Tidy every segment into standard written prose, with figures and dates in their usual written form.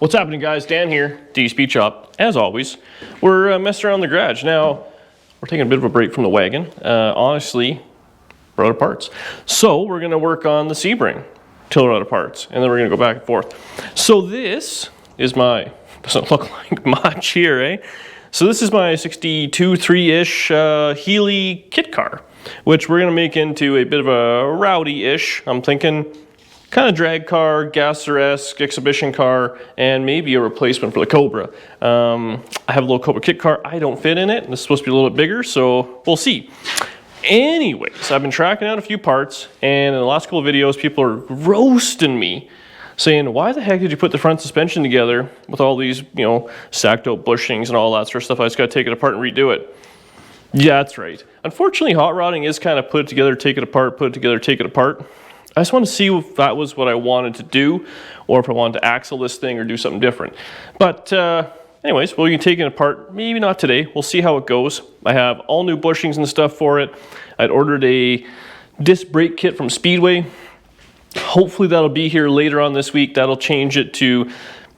What's happening, guys? Dan here, D Speed Shop. As always, we're messing around the garage. Now, we're taking a bit of a break from the wagon. Honestly, we're out of parts. So we're gonna work on the Sebring till we're out of parts, and then we're gonna go back and forth. So this is my, doesn't look like much here, eh? So this is my 62 3-ish Healey Kit car, which we're gonna make into a bit of a rowdy-ish. I'm thinking kind of drag car, gasser-esque exhibition car, and maybe a replacement for the Cobra. I have a little Cobra kit car. I don't fit in it. This is supposed to be a little bit bigger, so we'll see. Anyways, I've been tracking out a few parts, and in the last couple of videos, people are roasting me, saying, why the heck did you put the front suspension together with all these, you know, sacked out bushings and all that sort of stuff? I just got to take it apart and redo it. Yeah, that's right. Unfortunately, hot rodding is kind of put it together, take it apart, put it together, take it apart. I just want to see if that was what I wanted to do, or if I wanted to axle this thing or do something different. But anyways, we'll be taking it apart, maybe not today. We'll see how it goes. I have all new bushings and stuff for it. I'd ordered a disc brake kit from Speedway. Hopefully that'll be here later on this week. That'll change it to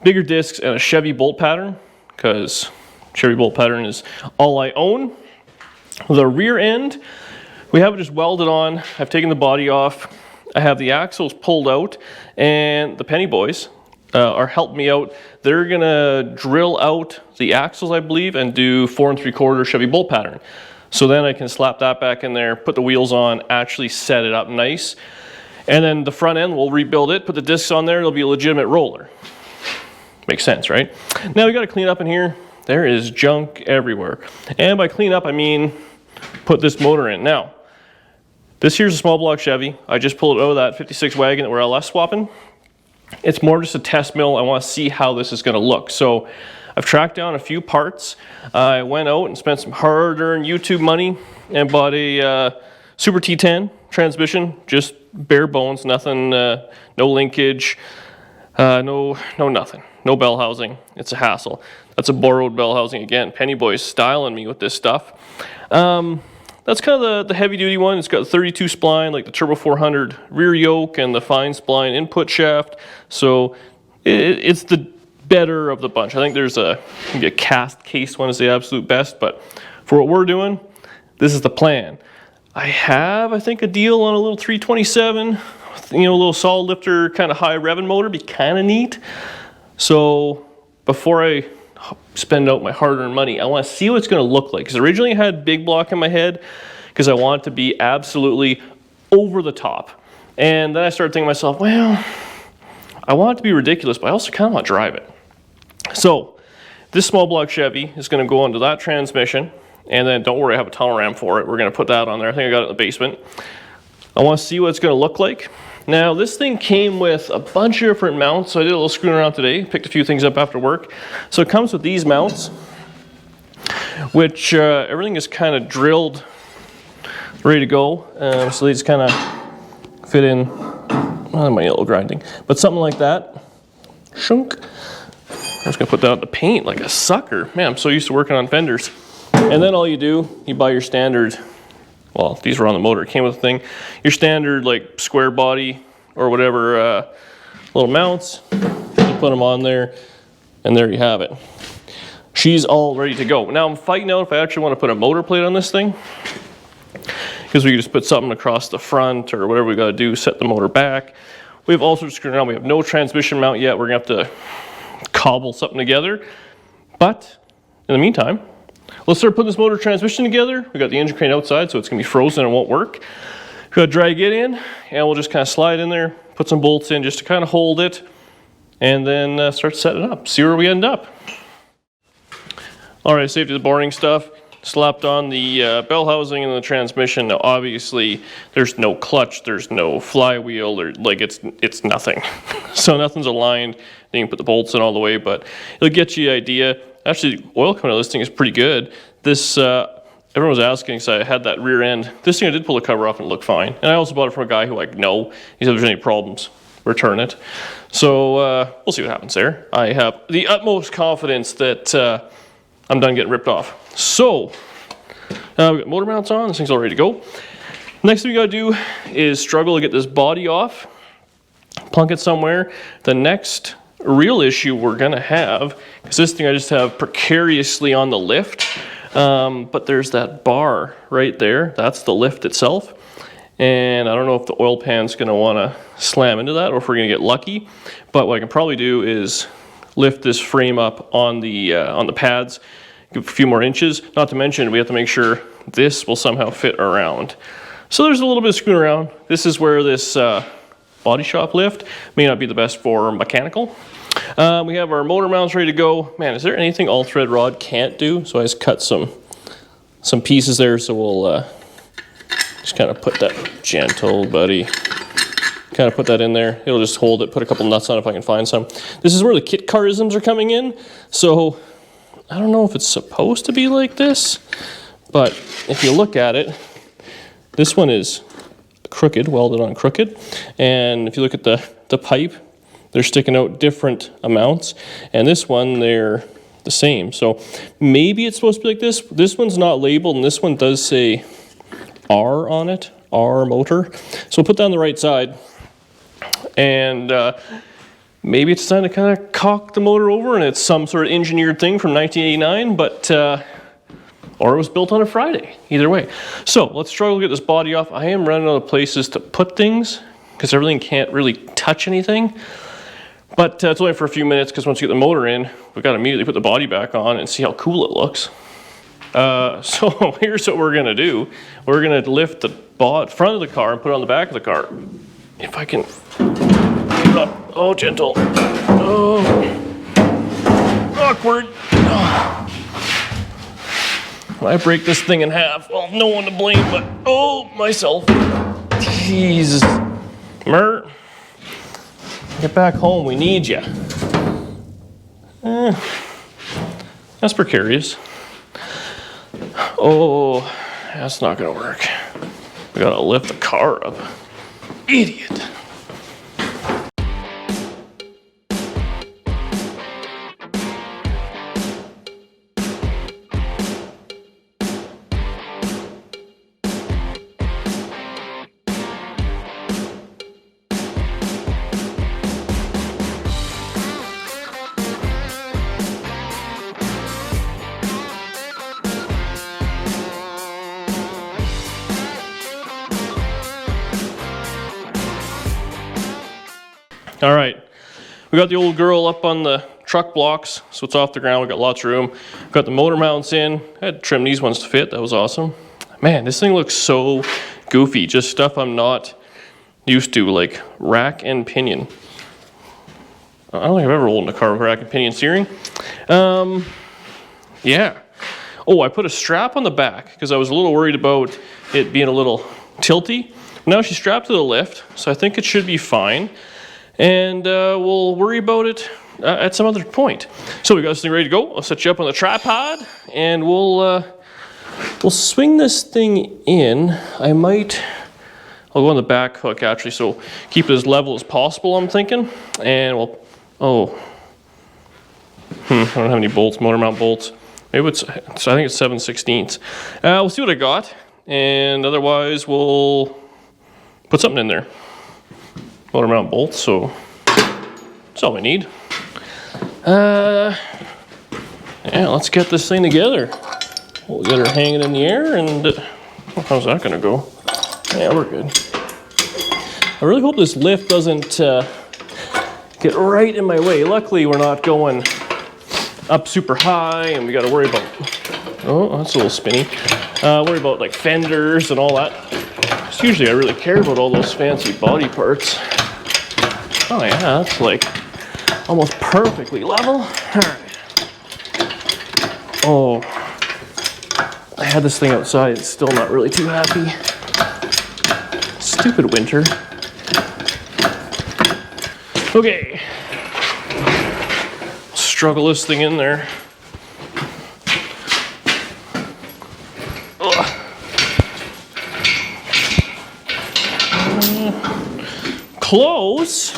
bigger discs and a Chevy bolt pattern, because Chevy bolt pattern is all I own. The rear end, we have it just welded on. I've taken the body off. I have the axles pulled out, and the Penny boys are helping me out. They're gonna drill out the axles, I believe, and do 4 3/4 Chevy bolt pattern. So then I can slap that back in there, put the wheels on, actually set it up nice. And then the front end, we'll rebuild it, put the discs on there, it'll be a legitimate roller. Makes sense, right? Now we gotta clean up in here. There is junk everywhere. And by clean up, I mean put this motor in. Now, this here's a small block Chevy. I just pulled it out of that 56 wagon that we're LS swapping. It's more just a test mill. I want to see how this is going to look. So I've tracked down a few parts. I went out and spent some hard-earned YouTube money and bought a Super T10 transmission, just bare bones, nothing, no linkage, no nothing, no bell housing. It's a hassle. That's a borrowed bell housing again. Penny boys styling me with this stuff. That's kind of the heavy duty one. It's got 32 spline, like the Turbo 400 rear yoke and the fine spline input shaft. So it's the better of the bunch. I think there's maybe a cast case one is the absolute best, but for what we're doing, this is the plan. I have, I think, a deal on a little 327, you know, a little solid lifter, kind of high revving motor, be kind of neat. So before I spend out my hard-earned money, I want to see what it's going to look like, because originally I had big block in my head because I want it to be absolutely over the top, and then I started thinking to myself, well, I want it to be ridiculous, but I also kind of want to drive it. So this small block Chevy is going to go onto that transmission, and then don't worry, I have a tunnel ram for it. We're going to put that on there. I think I got it in the basement. I want to see what it's going to look like. Now, this thing came with a bunch of different mounts, so I did a little screwing around today, picked a few things up after work. So it comes with these mounts, which everything is kind of drilled, ready to go. So they just kind of fit in, well, my little grinding, but something like that. Shunk. I'm just gonna put that on the paint like a sucker. Man, I'm so used to working on fenders. And then all you do, you buy your standard, well, these were on the motor, it came with a thing, your standard like square body or whatever little mounts, you put them on there, and there you have it. She's all ready to go. Now I'm fighting out if I actually want to put a motor plate on this thing, because we can just put something across the front or whatever we got to do, set the motor back. We have all sorts of screwing around. We have no transmission mount yet. We're going to have to cobble something together. But in the meantime, let's start putting this motor transmission together. We got the engine crane outside, so it's going to be frozen and won't work. We got to drag it in, and we'll just kind of slide in there, put some bolts in just to kind of hold it, and then start setting it up. See where we end up. All right, safety, the boring stuff. Slapped on the bell housing and the transmission. Now, obviously, there's no clutch, there's no flywheel, or like it's nothing. So nothing's aligned. Then you can put the bolts in all the way, but it'll get you the idea. Actually, oil coming out of this thing is pretty good. This, everyone was asking, so I had that rear end. This thing I did pull the cover off and it looked fine. And I also bought it from a guy who I know. He said if there's any problems, return it. So we'll see what happens there. I have the utmost confidence that I'm done getting ripped off. So, we've got motor mounts on, this thing's all ready to go. Next thing we gotta do is struggle to get this body off, plunk it somewhere. The next real issue we're gonna have, because this thing I just have precariously on the lift, but there's that bar right there. That's the lift itself. And I don't know if the oil pan's gonna wanna slam into that or if we're gonna get lucky. But what I can probably do is lift this frame up on the pads, give a few more inches. Not to mention, we have to make sure this will somehow fit around. So there's a little bit of screwing around. This is where this body shop lift may not be the best for mechanical. We have our motor mounts ready to go. Man, is there anything all thread rod can't do? So I just cut some pieces there, so we'll just kind of put that, gentle buddy, kind of put that in there. It'll just hold it, put a couple nuts on it if I can find some. This is where the kit carisms are coming in. So I don't know if it's supposed to be like this, but if you look at it, this one is crooked, welded on crooked. And if you look at the pipe, they're sticking out different amounts. And this one, they're the same. So maybe it's supposed to be like this. This one's not labeled, and this one does say R on it, R motor. So we'll put that on the right side. And maybe it's time to kind of cock the motor over and it's some sort of engineered thing from 1989, but, or it was built on a Friday, either way. So let's struggle to get this body off. I am running out of places to put things because everything can't really touch anything. But it's only for a few minutes because once you get the motor in, we've got to immediately put the body back on and see how cool it looks. So here's what we're gonna do. We're gonna lift the front of the car and put it on the back of the car. If I can get it up. Oh, gentle. Oh, awkward. Oh. When I break this thing in half, well, no one to blame but, oh, myself. Jesus. Mert, get back home, we need you. That's precarious. Oh, that's not gonna work. We gotta lift the car up. Idiot. All right, we got the old girl up on the truck blocks, so it's off the ground. We got lots of room. Got the motor mounts in. I had to trim these ones to fit. That was awesome. Man, this thing looks so goofy. Just stuff I'm not used to, like rack and pinion. I don't think I've ever rolled in a car with rack and pinion steering. Yeah. Oh, I put a strap on the back because I was a little worried about it being a little tilty. Now she's strapped to the lift, so I think it should be fine. And we'll worry about it at some other point. So we got this thing ready to go. I'll set you up on the tripod, and we'll swing this thing in. I'll go on the back hook actually, so keep it as level as possible, I'm thinking. And we'll, I don't have any bolts, motor mount bolts. Maybe I think it's 7/16. We'll see what I got, and otherwise we'll put something in there. Motor mount bolts, so that's all we need. Yeah, let's get this thing together. We'll get her hanging in the air, and how's that gonna go? Yeah, we're good. I really hope this lift doesn't get right in my way. Luckily, we're not going up super high, and we gotta worry about, oh, that's a little spinny. Worry about like fenders and all that. Because usually I really care about all those fancy body parts. Oh yeah, that's like almost perfectly level. All right. Oh, I had this thing outside. It's still not really too happy. Stupid winter. Okay. Struggle this thing in there. Close.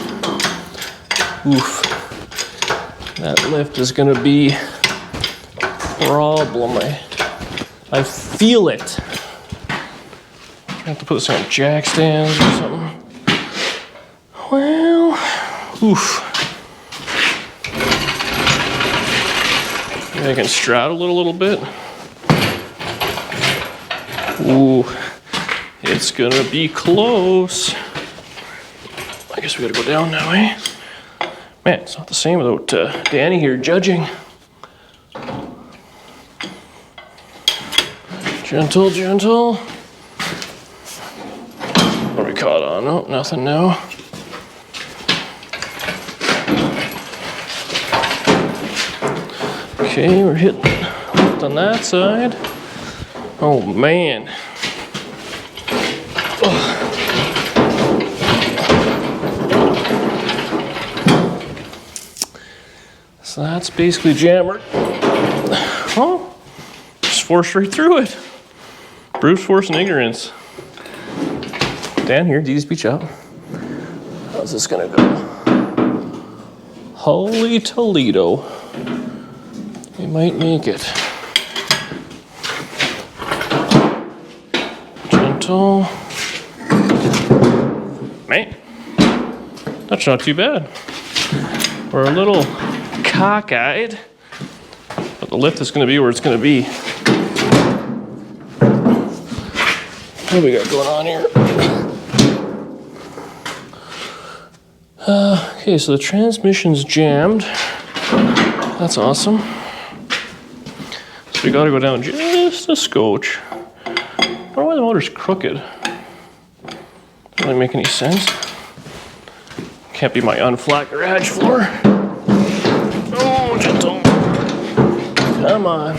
Oof. That lift is gonna be a problem. I feel it. I have to put this on jack stands or something. Well, oof. I can straddle it a little bit. Ooh, it's gonna be close. I guess we gotta go down now, eh? Man, it's not the same without Danny here judging. Gentle, gentle. What are we caught on? Oh, nothing now. Okay, we're hitting left on that side. Oh man. So that's basically jammered. Oh, just forced right through it. Brute force and ignorance. Dan here, D's Beach up. How's this gonna go? Holy Toledo. We might make it. Gentle. Man, that's not too bad. We're a little cockeyed, but the lift is going to be where it's going to be. What do we got going on here? Okay, so the transmission's jammed. That's awesome. So we got to go down just a scotch. I don't know why the motor's crooked. Doesn't really make any sense. Can't be my unflat garage floor. Oh, gentle. Come on.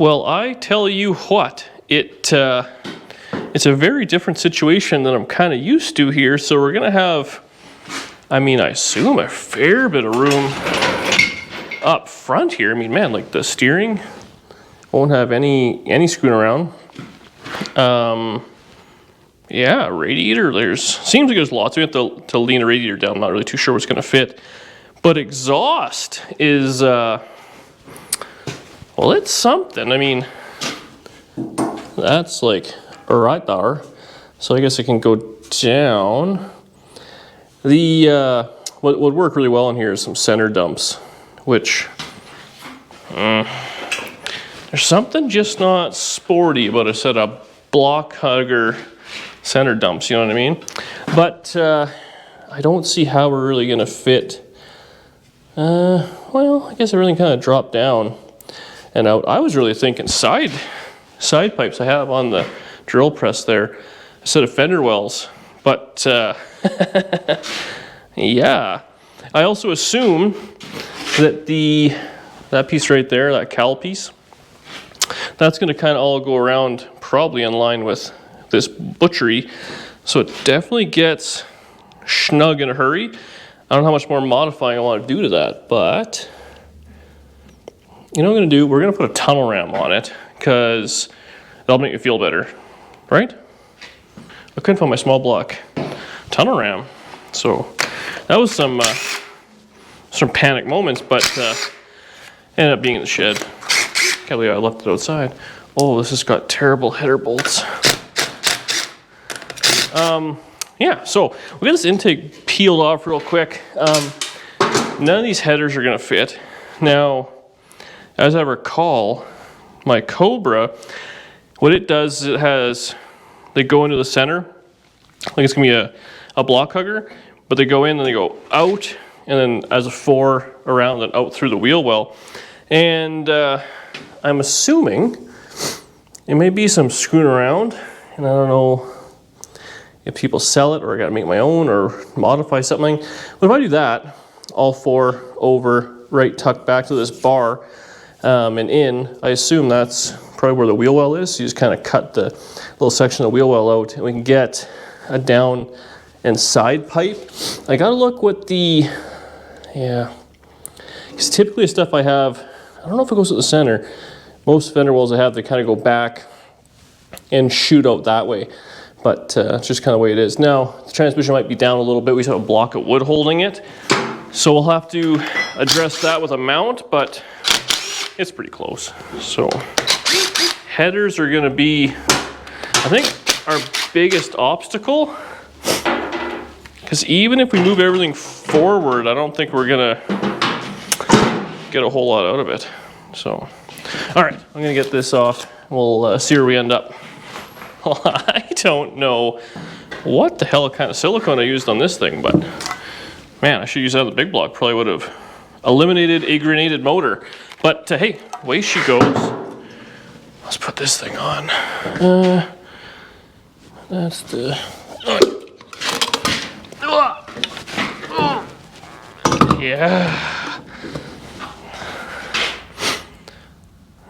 Well, I tell you what, it's a very different situation than I'm kind of used to here. So we're gonna have, I assume a fair bit of room up front here. I mean, man, like the steering won't have any screwing around. Yeah, radiator. Seems like there's lots. We have to lean the radiator down. I'm not really too sure what's gonna fit, but exhaust is. Well, it's something. I mean, that's like right there. So I guess it can go down. The what would work really well in here is some center dumps, which there's something just not sporty about a set of block hugger center dumps. You know what I mean? But I don't see how we're really gonna fit. Well, I guess everything kind of dropped down and out. I was really thinking side pipes I have on the drill press there, a set of fender wells, but yeah. I also assume that that piece right there, that cowl piece, that's going to kind of all go around probably in line with this butchery, so it definitely gets snug in a hurry. I don't know how much more modifying I want to do to that, but you know what I'm going to do? We're going to put a tunnel ram on it because that'll make you feel better, right? I couldn't find my small block tunnel ram, so that was some panic moments, but ended up being in the shed. Can't believe I left it outside. Oh, this has got terrible header bolts. Yeah, so we got this intake peeled off real quick. None of these headers are going to fit. Now, as I recall, my Cobra, what it does is they go into the center, like it's going to be a block hugger, but they go in and they go out, and then as a 4 around and out through the wheel well. And I'm assuming It may be some screwing around, and I don't know if people sell it or I gotta make my own or modify something. But if I do that, all four over, right tucked back to this bar and in, I assume that's probably where the wheel well is. So you just kind of cut the little section of the wheel well out and we can get a down and side pipe. I gotta look what the, yeah, because typically the stuff I have, I don't know if it goes to the center. Most fender wells I have, they kind of go back and shoot out that way. But it's just kind of the way it is. Now, the transmission might be down a little bit. We just have a block of wood holding it. So we'll have to address that with a mount, but it's pretty close. So headers are gonna be, I think, our biggest obstacle. Because even if we move everything forward, I don't think we're gonna get a whole lot out of it. So, all right, I'm gonna get this off. We'll see where we end up. Well, I don't know what the hell kind of silicone I used on this thing, but man, I should use that on the big block. Probably would have eliminated a grenaded motor. But hey, away she goes. Let's put this thing on. That's the... yeah.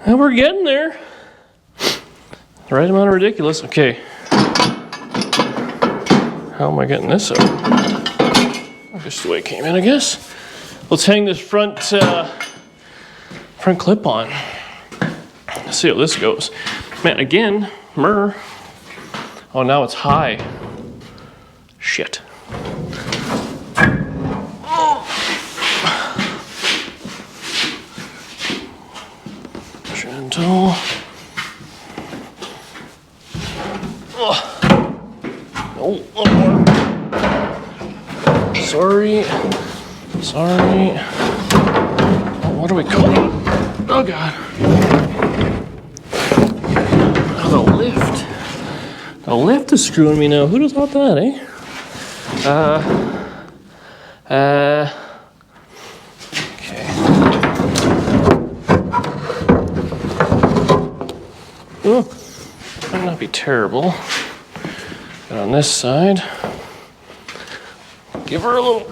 And we're getting there. The right amount of ridiculous. Okay. How am I getting this up? Just the way it came in, I guess. Let's hang this front clip on. Let's see how this goes. Man, again, myrrh. Oh, now it's high. Shit. Gentle. Oh, a little more. Sorry. Oh, what do we call it? Oh, God. Oh, the lift. The lift is screwing me now. Who'd have thought that, eh? Okay. Oh, might not be terrible. And on this side, give her a little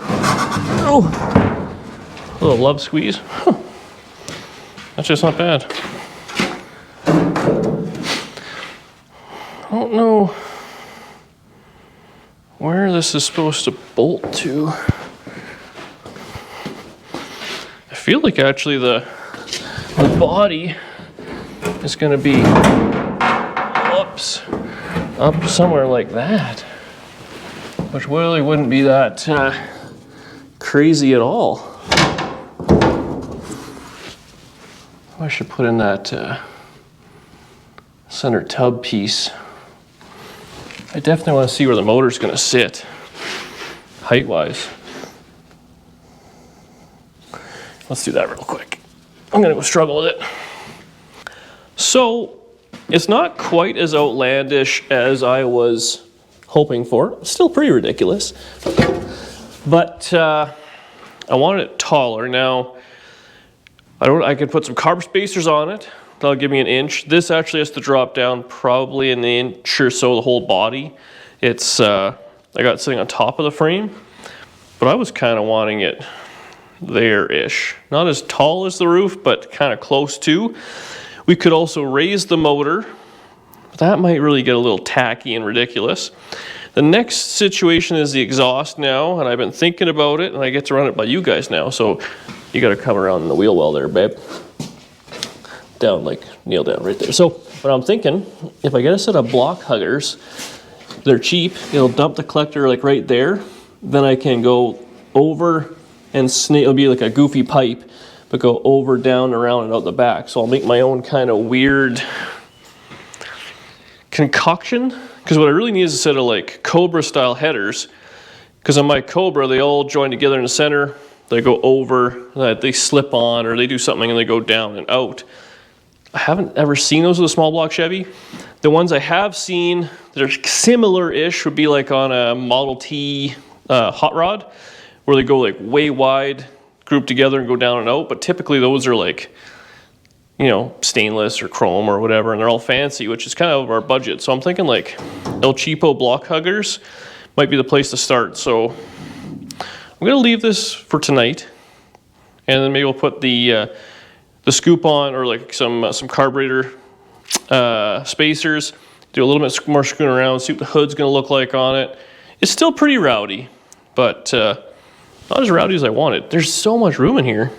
love squeeze. Huh. That's just not bad. I don't know where this is supposed to bolt to. I feel like actually the body is going to be up somewhere like that, which really wouldn't be that crazy at all. I should put in that center tub piece. I definitely want to see where the motor's going to sit, height-wise. Let's do that real quick. I'm going to go struggle with it. So, it's not quite as outlandish as I was hoping for. Still pretty ridiculous. But I wanted it taller. Now, I could put some carb spacers on it. That'll give me an inch. This actually has to drop down probably an inch or so, the whole body. It's, I got it sitting on top of the frame, but I was kind of wanting it there-ish. Not as tall as the roof, but kind of close to. We could also raise the motor, but that might really get a little tacky and ridiculous. The next situation is the exhaust now, and I've been thinking about it, and I get to run it by you guys now, so you got to come around the wheel well there, babe. Down, like, kneel down right there. So what I'm thinking, if I get a set of block huggers, they're cheap, it'll dump the collector like right there, then I can go over and snake, it'll be like a goofy pipe, but go over, down, around, and out the back. So I'll make my own kind of weird concoction, because what I really need is a set of like Cobra style headers, because on my Cobra, they all join together in the center, they go over, they slip on, or they do something and they go down and out. I haven't ever seen those with a small block Chevy. The ones I have seen that are similar-ish would be like on a Model T hot rod, where they go like way wide, group together and go down and out, but typically those are like you know, stainless or chrome or whatever, and they're all fancy, which is kind of our budget. So I'm thinking like El Cheapo block huggers might be the place to start. So I'm gonna leave this for tonight, and then maybe we'll put the scoop on, or like some carburetor spacers, do a little bit more screwing around, see what the hood's gonna look like on it. It's still pretty rowdy, but not as rowdy as I wanted. There's so much room in here.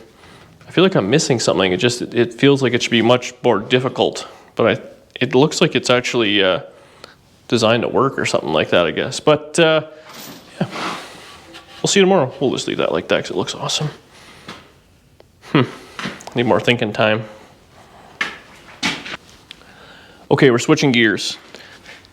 I feel like I'm missing something. It feels like it should be much more difficult, but it looks like it's actually designed to work or something like that, I guess. But yeah, we'll see you tomorrow. We'll just leave that like that because it looks awesome. Need more thinking time. Okay, we're switching gears.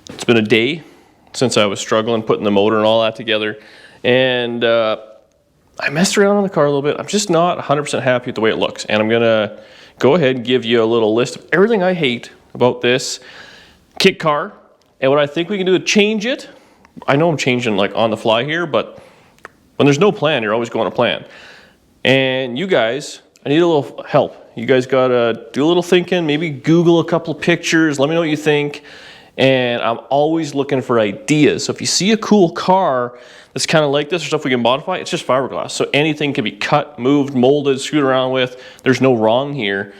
It's been a day since I was struggling putting the motor and all that together, and I messed around on the car a little bit. I'm just not 100% happy with the way it looks, and I'm gonna go ahead and give you a little list of everything I hate about this kit car and what I think we can do to change it. I know I'm changing like on the fly here, but when there's no plan, you're always going to plan. And you guys, I need a little help. You guys gotta do a little thinking, maybe Google a couple of pictures, let me know what you think. And I'm always looking for ideas. So if you see a cool car that's kind of like this or stuff we can modify, it's just fiberglass. So anything can be cut, moved, molded, screwed around with. There's no wrong here.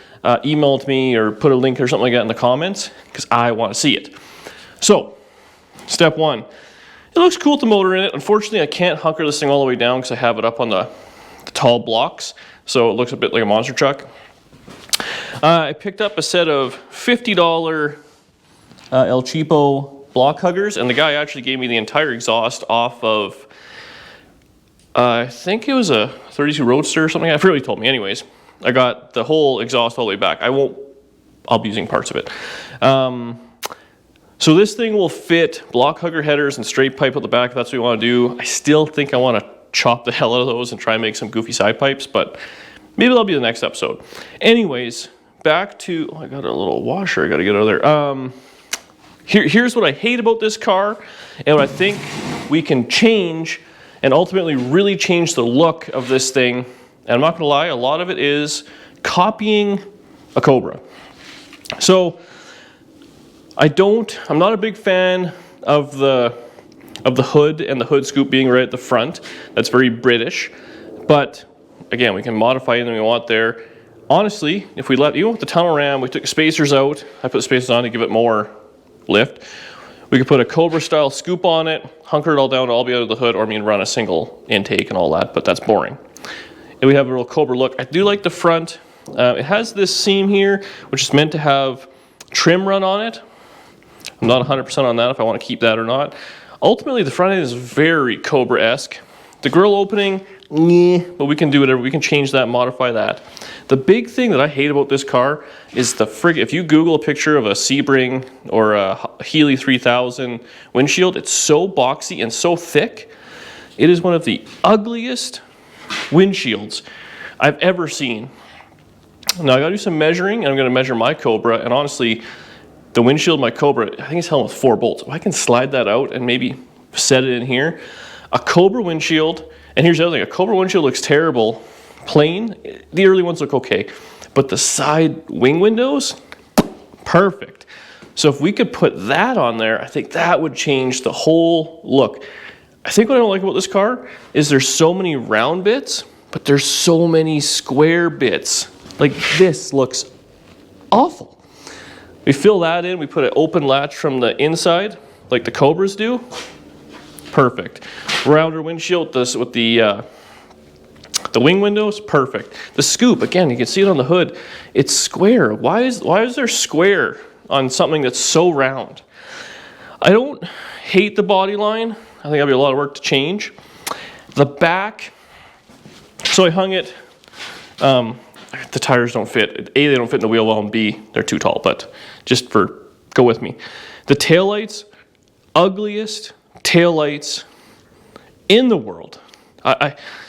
Email it to me or put a link or something like that in the comments because I want to see it. So, step one. It looks cool with the motor in it. Unfortunately, I can't hunker this thing all the way down because I have it up on the tall blocks. So it looks a bit like a monster truck. I picked up a set of $50 El Cheapo block huggers, and the guy actually gave me the entire exhaust off of, I think it was a 32 Roadster or something. I forget what he told me. Anyways, I got the whole exhaust all the way back. I'll be using parts of it. So this thing will fit block hugger headers and straight pipe at the back if that's what you want to do. I still think I want to chop the hell out of those and try and make some goofy side pipes, but maybe that'll be the next episode. Anyways, back to, I got a little washer I got to get out of there. Here's what I hate about this car and what I think we can change and ultimately really change the look of this thing. And I'm not gonna lie, a lot of it is copying a Cobra. So I'm not a big fan of the hood and the hood scoop being right at the front. That's very British. But again, we can modify anything we want there. Honestly, if we even with the tunnel ram, we took the spacers out. I put the spacers on to give it more lift. We could put a Cobra style scoop on it, hunker it all down to all be out of the hood, or run a single intake and all that, but that's boring. And we have a real Cobra look. I do like the front. It has this seam here, which is meant to have trim run on it. I'm not 100% on that if I want to keep that or not. Ultimately, the front end is very Cobra-esque. The grill opening, but we can do whatever. We can change that, modify that. The big thing that I hate about this car is if you Google a picture of a Sebring or a Healey 3000 windshield, it's so boxy and so thick. It is one of the ugliest windshields I've ever seen. Now I gotta do some measuring, and I'm gonna measure my Cobra, and honestly, the windshield of my Cobra, I think it's held with 4 bolts. If I can slide that out and maybe set it in here, a Cobra windshield, and here's the other thing, a Cobra windshield looks terrible plain. The early ones look okay, but the side wing windows, perfect. So if we could put that on there, I think that would change the whole look. I think what I don't like about this car is there's so many round bits, but there's so many square bits. Like this looks awful. We fill that in, we put an open latch from the inside, like the Cobras do. Perfect. Rounder windshield with the wing windows, perfect. The scoop, again, you can see it on the hood. It's square. Why is there square on something that's so round? I don't hate the body line. I think that'll be a lot of work to change. The back, so I hung it. The tires don't fit. A, they don't fit in the wheel well, and B, they're too tall, but go with me. The taillights, ugliest taillights in the world.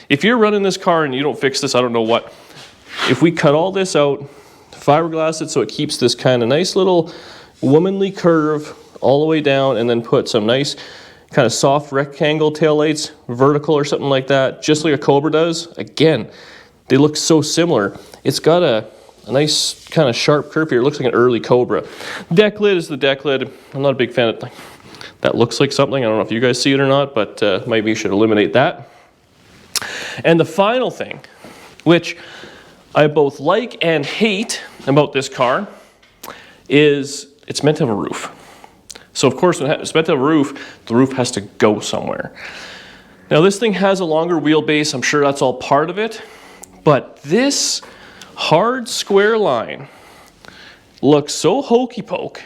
If you're running this car and you don't fix this, I don't know what. If we cut all this out, fiberglass it so it keeps this kind of nice little womanly curve all the way down, and then put some nice kind of soft rectangle taillights, vertical or something like that, just like a Cobra does. Again, they look so similar. It's got a a nice kind of sharp curve here. It looks like an early Cobra. Deck lid is the deck lid. I'm not a big fan of it. That looks like something. I don't know if you guys see it or not, but maybe you should eliminate that. And the final thing, which I both like and hate about this car, is it's meant to have a roof. So of course, when it's meant to have a roof, the roof has to go somewhere. Now this thing has a longer wheelbase. I'm sure that's all part of it. But this hard square line looks so hokey poke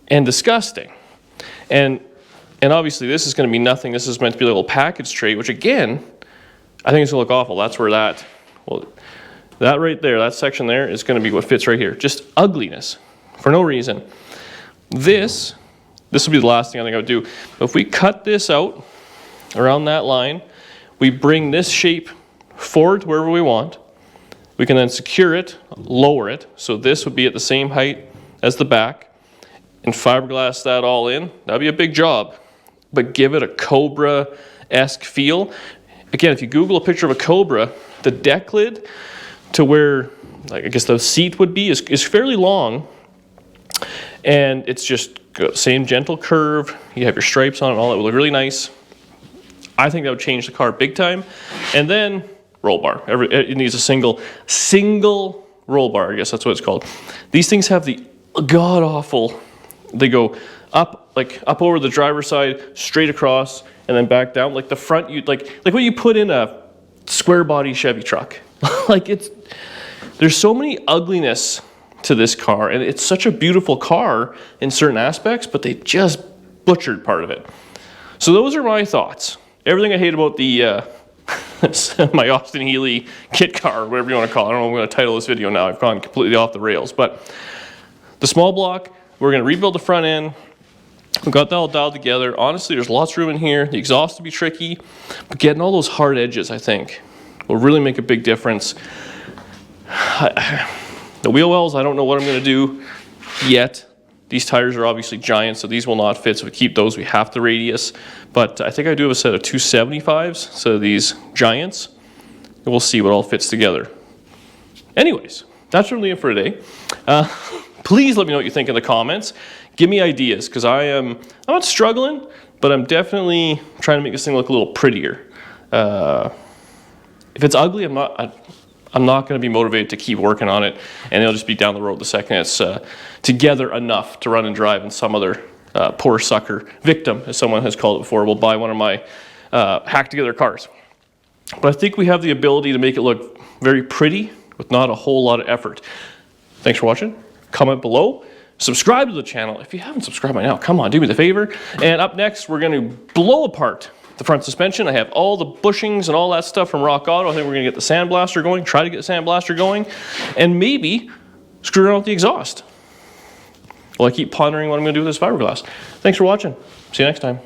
and disgusting. And obviously this is going to be nothing. This is meant to be a little package tray, which again, I think it's going to look awful. That's where that right there, that section there is going to be what fits right here. Just ugliness for no reason. This will be the last thing I think I would do. But if we cut this out around that line, we bring this shape forward to wherever we want. We can then secure it, lower it. So this would be at the same height as the back, and fiberglass that all in. That'd be a big job, but give it a Cobra-esque feel. Again, if you Google a picture of a Cobra, the deck lid to where, like, I guess the seat would be is fairly long, and it's just same gentle curve. You have your stripes on it and all that would look really nice. I think that would change the car big time. And then roll bar. It needs a single roll bar. I guess that's what it's called. These things have the god awful. They go up over the driver's side, straight across, and then back down. Like the front, like what you put in a square body Chevy truck. There's so many ugliness to this car, and it's such a beautiful car in certain aspects, but they just butchered part of it. So those are my thoughts. Everything I hate about the my Austin Healey Kit car, whatever you want to call it. I don't know what I'm going to title this video now. I've gone completely off the rails. But the small block, we're going to rebuild the front end. We've got that all dialed together. Honestly, there's lots of room in here. The exhaust will be tricky, but getting all those hard edges, I think, will really make a big difference. The wheel wells, I don't know what I'm going to do yet. These tires are obviously giant, so these will not fit. So if we keep those, we have the radius. But I think I do have a set of 275s, so these giants. And we'll see what all fits together. Anyways, that's really it for today. Please let me know what you think in the comments. Give me ideas, because I'm not struggling, but I'm definitely trying to make this thing look a little prettier. If it's ugly, I'm not going to be motivated to keep working on it, and it'll just be down the road the second it's together enough to run and drive, and some other poor sucker, victim, as someone has called it before, will buy one of my hacked together cars. But I think we have the ability to make it look very pretty with not a whole lot of effort. Thanks for watching. Comment below. Subscribe to the channel. If you haven't subscribed by now, come on, do me the favor. And up next, we're going to blow apart the front suspension. I have all the bushings and all that stuff from Rock Auto. I think we're going to get the sandblaster going, try to get the sandblaster going, and maybe screw around with the exhaust. Well, I keep pondering what I'm going to do with this fiberglass. Thanks for watching. See you next time.